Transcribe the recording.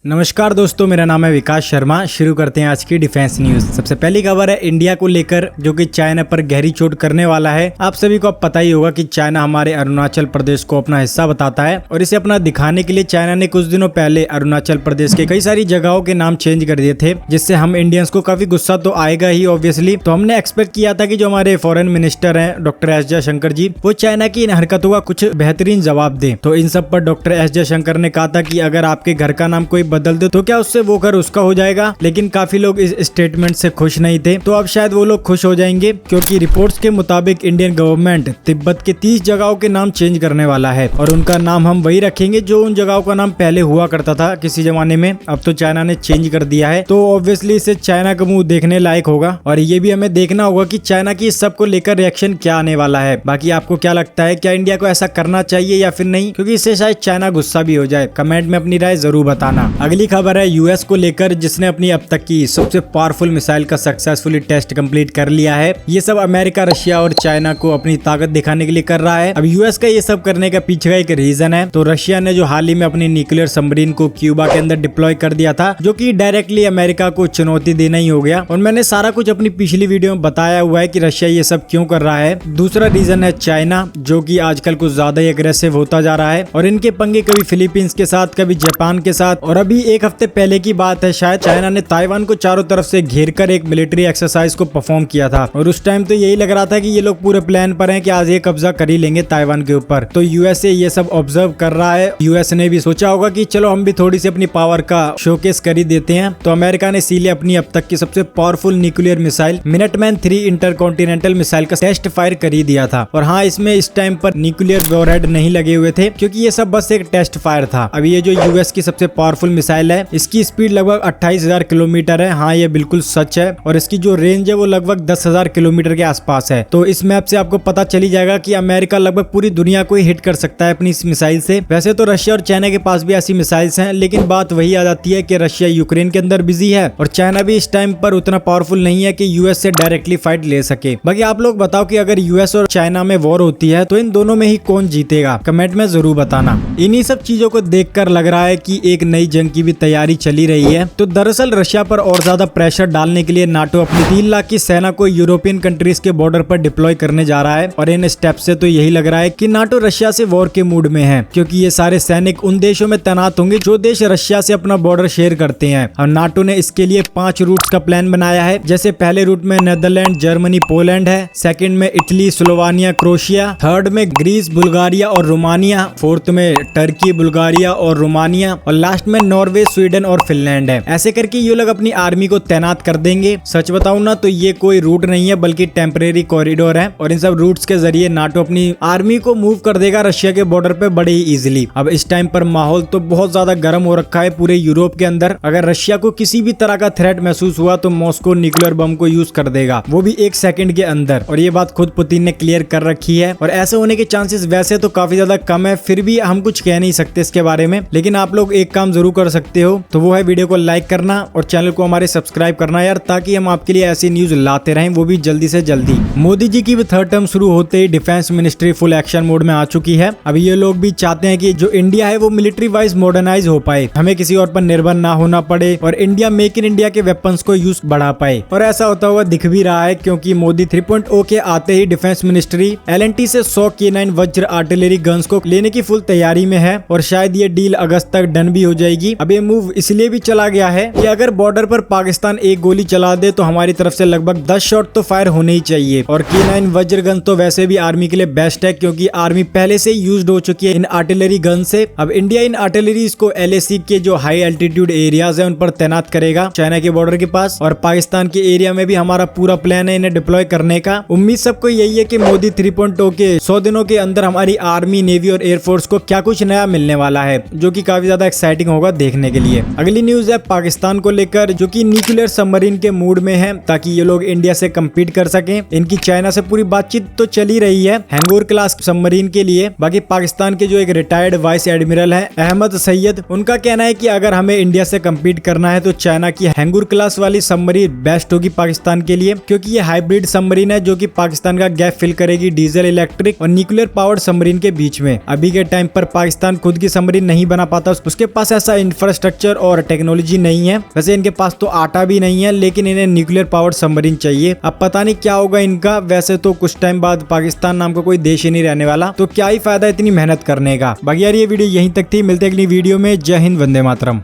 नमस्कार दोस्तों, मेरा नाम है विकास शर्मा। शुरू करते हैं आज की डिफेंस न्यूज। सबसे पहली खबर है इंडिया को लेकर, जो कि चाइना पर गहरी चोट करने वाला है। आप सभी को अब पता ही होगा कि चाइना हमारे अरुणाचल प्रदेश को अपना हिस्सा बताता है और इसे अपना दिखाने के लिए चाइना ने कुछ दिनों पहले अरुणाचल प्रदेश के कई सारी जगहों के नाम चेंज कर दिए थे, जिससे हम इंडियंस को काफी गुस्सा तो आएगा ही ऑब्वियसली। तो हमने एक्सपेक्ट किया था कि जो हमारे फॉरेन मिनिस्टर है डॉक्टर एस जयशंकर जी, वो चाइना की इन हरकतों का कुछ बेहतरीन जवाब दे। तो इन सब पर डॉक्टर एस जयशंकर ने कहा था कि अगर आपके घर का नाम कोई बदल दे तो क्या उससे वो घर उसका हो जाएगा। लेकिन काफी लोग इस स्टेटमेंट से खुश नहीं थे, तो अब शायद वो लोग खुश हो जाएंगे, क्योंकि रिपोर्ट्स के मुताबिक इंडियन गवर्नमेंट तिब्बत के 30 जगहों के नाम चेंज करने वाला है और उनका नाम हम वही रखेंगे जो उन जगहों का नाम पहले हुआ करता था किसी जमाने में। अब तो चाइना ने चेंज कर दिया है, तो ऑब्वियसली इसे चाइना का मुंह देखने लायक होगा और ये भी हमें देखना होगा कि चाइना की इस सब को लेकर रिएक्शन क्या आने वाला है। बाकी आपको क्या लगता है, क्या इंडिया को ऐसा करना चाहिए या फिर नहीं, क्योंकि इससे शायद चाइना गुस्सा भी हो जाए। कमेंट में अपनी राय जरूर बताना। अगली खबर है यूएस को लेकर, जिसने अपनी अब तक की सबसे पावरफुल मिसाइल का सक्सेसफुली टेस्ट कंप्लीट कर लिया है। ये सब अमेरिका, रशिया और चाइना को अपनी ताकत दिखाने के लिए कर रहा है। अब यूएस का ये सब करने का पीछे का एक रीजन है। तो रशिया ने जो हाल ही में अपनी न्यूक्लियर सबमरीन को क्यूबा के अंदर डिप्लॉय कर दिया था, जो कि डायरेक्टली अमेरिका को चुनौती देना ही हो गया। और मैंने सारा कुछ अपनी पिछली वीडियो में बताया हुआ है कि रशिया ये सब क्यों कर रहा है। दूसरा रीजन है चाइना, जो कि आजकल कुछ ज्यादा ही एग्रेसिव होता जा रहा है और इनके पंगे कभी फिलीपींस के साथ, कभी जापान के साथ, और अभी एक हफ्ते पहले की बात है शायद चाइना ने ताइवान को चारों तरफ से घेरकर एक मिलिट्री एक्सरसाइज को परफॉर्म किया था। और उस टाइम तो यही लग रहा था कि ये लोग पूरे प्लान पर हैं कि आज ये कब्जा कर ही लेंगे ताइवान के ऊपर। तो यूएसए ये सब ऑब्जर्व कर रहा है। यूएस ने भी सोचा होगा कि चलो हम भी थोड़ी सी अपनी पावर का शोकेस कर ही देते हैं। तो अमेरिका ने इसीलिए अपनी अब तक की सबसे powerful nuclear missile Minuteman 3 intercontinental missile का टेस्ट फायर कर ही दिया था। और हाँ, इसमें इस टाइम पर न्यूक्लियर वॉरहेड नहीं लगे हुए थे, क्योंकि ये सब बस एक टेस्ट फायर था। अब ये जो यूएस की सबसे पावरफुल मिसाइल है, इसकी स्पीड लगभग 28,000 किलोमीटर है। हाँ, ये बिल्कुल सच है। और इसकी जो रेंज है वो लगभग 10,000 किलोमीटर के आसपास है। तो इस मैप से आपको पता चली जाएगा कि अमेरिका लगभग पूरी दुनिया को ही हिट कर सकता है अपनी इस मिसाइल से। वैसे तो रशिया और चाइना के पास भी ऐसी मिसाइल्स हैं, लेकिन बात वही आ जाती है कि रशिया यूक्रेन के अंदर बिजी है और चाइना भी इस टाइम पर उतना पावरफुल नहीं है कि यूएस से डायरेक्टली फाइट ले सके। बाकी आप लोग बताओ कि अगर यूएस और चाइना में वॉर होती है तो इन दोनों में ही कौन जीतेगा, कमेंट में जरूर बताना। इन्हीं सब चीजों को देखकर लग रहा है कि एक नई जंग की भी तैयारी चली रही है। तो दरअसल रशिया पर और ज्यादा प्रेशर डालने के लिए नाटो अपनी 3 लाख की सेना को यूरोपियन कंट्रीज के बॉर्डर पर डिप्लॉय करने जा रहा है। और इन स्टेप से तो यही लग रहा है कि नाटो रशिया से वॉर के मूड में है, क्योंकि ये सारे सैनिक उन देशों में तैनात होंगे जो देश रशिया से अपना बॉर्डर शेयर करते हैं। और नाटो ने इसके लिए 5 रूट्स का प्लान बनाया है। जैसे पहले रूट में नेदरलैंड, जर्मनी, पोलैंड है। सेकंड में इटली, स्लोवानिया, क्रोशिया। थर्ड में ग्रीस, बुल्गारिया और रोमानिया। फोर्थ में टर्की, बुल्गारिया और रोमानिया। और लास्ट में नॉर्वे, स्वीडन और फिनलैंड है। ऐसे करके ये लोग अपनी आर्मी को तैनात कर देंगे। सच बताऊं ना तो ये कोई रूट नहीं है, बल्कि टेम्परेरी कॉरिडोर है। और इन सब रूट्स के जरिए नाटो अपनी आर्मी को मूव कर देगा रशिया के बॉर्डर पे बड़े ही इजीली। अब इस टाइम पर माहौल तो बहुत ज्यादा गर्म हो रखा है पूरे यूरोप के अंदर। अगर रशिया को किसी भी तरह का थ्रेट महसूस हुआ तो मॉस्को न्यूक्लियर बम को यूज कर देगा, वो भी 1 सेकंड के अंदर। और ये बात खुद पुतिन ने क्लियर कर रखी है। और ऐसे होने के चांसेस वैसे तो काफी ज्यादा कम है, फिर भी हम कुछ कह नहीं सकते इसके बारे में। लेकिन आप लोग एक काम जरूर कर सकते हो, तो वो है वीडियो को लाइक करना और चैनल को हमारे सब्सक्राइब करना यार, ताकि हम आपके लिए ऐसी न्यूज लाते रहें, वो भी जल्दी से जल्दी। मोदी जी की भी 3rd टर्म शुरू होते ही defence ministry full action mode में आ चुकी है। अब ये लोग भी चाहते हैं कि जो इंडिया है वो मिलिट्री वाइज मॉडर्नाइज हो पाए, हमें किसी और पर निर्भर ना होना पड़े और इंडिया मेक इन इंडिया के वेपन्स को यूज बढ़ा पाए। और ऐसा होता हुआ दिख भी रहा है, क्योंकि मोदी 3.0 के आते ही डिफेंस मिनिस्ट्री L&T से 100 K9 वज्र आर्टिलरी गन्स को लेने की फुल तैयारी में है। और शायद ये डील अगस्त तक डन भी हो जाएगी। अब ये मूव इसलिए भी चला गया है कि अगर बॉर्डर पर पाकिस्तान एक गोली चला दे तो हमारी तरफ से लगभग 10 शॉट तो फायर होने ही चाहिए। और K9 वज्र गन तो वैसे भी आर्मी के लिए बेस्ट है, क्योंकि आर्मी पहले से यूज्ड हो चुकी है इन आर्टिलरी गन से। अब इंडिया इन आर्टिलरीज को LAC के जो हाई एल्टीट्यूड एरियाज है उन पर तैनात करेगा चाइना के बॉर्डर के पास। और पाकिस्तान के एरिया में भी हमारा पूरा प्लान है इन्हें डिप्लॉय करने का। उम्मीद सबको यही है कि मोदी 3.0 के 100 दिनों के अंदर हमारी आर्मी, नेवी और एयरफोर्स को क्या कुछ नया मिलने वाला है, जो कि काफी ज्यादा एक्साइटिंग होगा देखने के लिए। अगली न्यूज है पाकिस्तान को लेकर, जो कि न्यूक्लियर सबमरीन के मूड में है, ताकि ये लोग इंडिया से कम्पीट कर सकें। इनकी चाइना से पूरी बातचीत तो चली रही है हैंगोर क्लास सबमरीन के लिए। बाकी पाकिस्तान के जो एक रिटायर्ड वाइस एडमिरल है अहमद सैयद, उनका कहना है कि अगर हमें इंडिया से कम्पीट करना है तो चाइना की हैंगोर क्लास वाली सबमरीन बेस्ट होगी पाकिस्तान के लिए, क्योंकि ये हाइब्रिड सबमरीन है जो कि पाकिस्तान का गैप फिल करेगी डीजल, इलेक्ट्रिक और न्यूक्लियर पावर्ड सबमरीन के बीच में। अभी के टाइम पर पाकिस्तान खुद की सबमरीन नहीं बना पाता, उसके पास ऐसा इंफ्रास्ट्रक्चर और टेक्नोलॉजी नहीं है। वैसे इनके पास तो आटा भी नहीं है, लेकिन इन्हें न्यूक्लियर पावर्ड सबमरीन चाहिए। अब पता नहीं क्या होगा इनका। वैसे तो कुछ टाइम बाद पाकिस्तान नाम का कोई देश ही नहीं रहने वाला, तो क्या ही फायदा इतनी मेहनत करने का। बाकी यार ये वीडियो यहीं तक थी, मिलते हैं अगली वीडियो में। जय हिंद, वंदे मातरम।